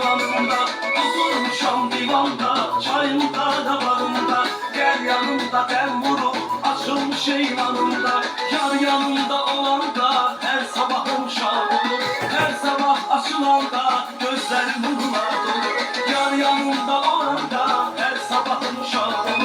divanında, oturmuşam divanda, çayında da barında. Gel yanımda dem vurup açılmış eyvanında, yar yanımda olanda her sabahım şad olur. Her sabah açılanda gözler nurla dolu, yar yanımda olanda her sabahım şad olur.